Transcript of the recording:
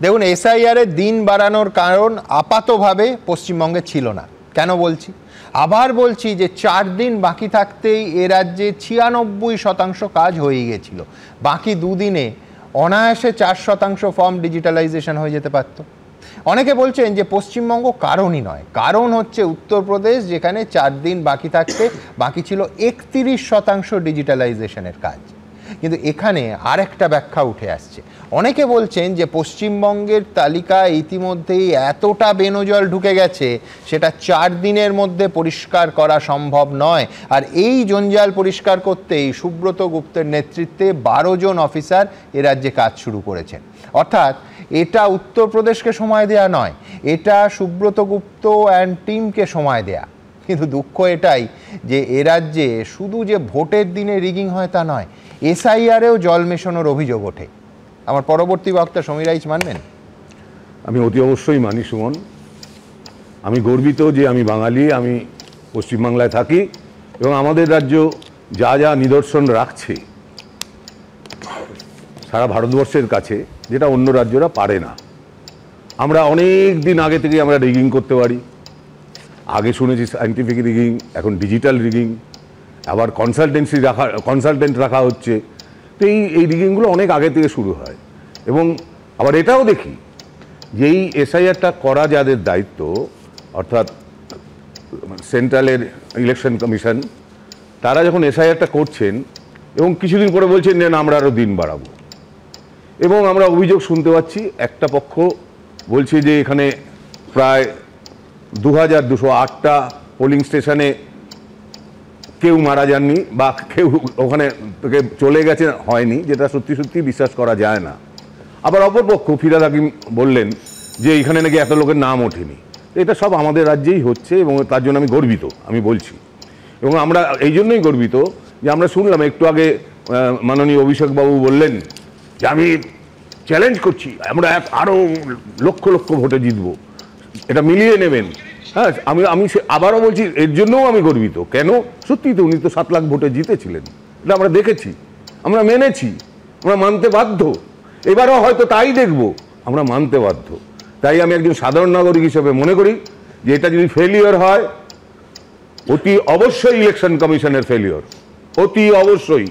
দেখুন, এসআইআর এর দিন বাড়ানোর কারণ আপাতভাবে পশ্চিমবঙ্গে ছিল না। কেন বলছি? আবার বলছি যে 4 দিন বাকি থাকতেই এ রাজ্যে 96% কাজ হয়ে গেছিল। বাকি 2 দিনে অনায়াসে 4% ফর্ম ডিজিটালাইজেশন হয়ে যেতে পারত। অনেকে বলছেন যে পশ্চিমবঙ্গ কারণই নয়, কারণ হচ্ছে উত্তরপ্রদেশ, যেখানে 4 দিন বাকি থাকতে বাকি ছিল 31% ডিজিটালাইজেশনের কাজ। কিন্তু এখানে আরেকটা ব্যাখ্যা উঠে আসছে। অনেকে বলছেন যে পশ্চিমবঙ্গের তালিকা ইতিমধ্যেই এতটা বেনজল ঢুকে গেছে, সেটা 4 দিনের মধ্যে পরিষ্কার করা সম্ভব নয়। আর এই জঞ্জাল পরিষ্কার করতেই সুব্রত গুপ্তের নেতৃত্বে 12 জন অফিসার এ রাজ্যে কাজ শুরু করেছেন। অর্থাৎ এটা উত্তরপ্রদেশকে সময় দেয়া নয়, এটা সুব্রত গুপ্ত অ্যান্ড টিমকে সময় দেয়া। কিন্তু দুঃখ এটাই যে এ রাজ্যে শুধু যে ভোটের দিনে রিগিং হয় তা নয়, এসআইআরেও জল মেশানোর অভিযোগ ওঠে। আমার পরবর্তী বক্তা সমীর রাইচ মানবেন? আমি অতি অবশ্যই মানি সুমন। আমি গর্বিত যে আমি বাঙালি, আমি পশ্চিমবাংলায় থাকি এবং আমাদের রাজ্য যা যা নিদর্শন রাখছে সারা ভারতবর্ষের কাছে, যেটা অন্য রাজ্যরা পারে না। আমরা অনেক দিন আগে থেকে আমরা রিগিং করতে পারি। আগে শুনেছি সায়েন্টিফিক রিগিং, এখন ডিজিটাল রিগিং, আবার কনসালটেন্ট রাখা হচ্ছে। তো এই রিগিংগুলো অনেক আগে থেকে শুরু হয়। এবং আবার এটাও দেখি যে এই এসআইআরটা করা যাদের দায়িত্ব, অর্থাৎ সেন্ট্রালের ইলেকশন কমিশন, তারা যখন এসআইআরটা করছেন এবং কিছুদিন পরে বলছেন যে না আমরা আরও দিন বাড়াবো। এবং আমরা অভিযোগ শুনতে পাচ্ছি, একটা পক্ষ বলছে যে এখানে প্রায় 2208টা পোলিং স্টেশনে কেউ মারা যাননি বা কেউ ওখানে থেকে চলে গেছে হয়নি, যেটা সত্যি সত্যি বিশ্বাস করা যায় না। আবার অপরপক্ষ ফিরহাদ হাকিম বললেন যে এখানে নাকি এত লোকের নাম ওঠেনি। এটা সব আমাদের রাজ্যেই হচ্ছে এবং তার জন্য আমি গর্বিত, আমি বলছি। এবং আমরা এই জন্যই গর্বিত যে আমরা শুনলাম একটু আগে মাননীয় অভিষেকবাবু বললেন যে আমি চ্যালেঞ্জ করছি, আমরা আরও লক্ষ লক্ষ ভোটে জিতব, এটা মিলিয়ে নেবেন। হ্যাঁ, আমি আবারও বলছি এর জন্যও আমি গর্বিত। কেন? সত্যি তো উনি তো 7 লাখ ভোটে জিতেছিলেন, এটা আমরা দেখেছি, আমরা মেনেছি, আমরা মানতে বাধ্য। এবারও হয়তো তাই দেখব, আমরা মানতে বাধ্য। তাই আমি একজন সাধারণ নাগরিক হিসেবে মনে করি যে এটা যদি ফেলিওর হয়, অতি অবশ্যই ইলেকশন কমিশনের ফেলিওর, অতি অবশ্যই।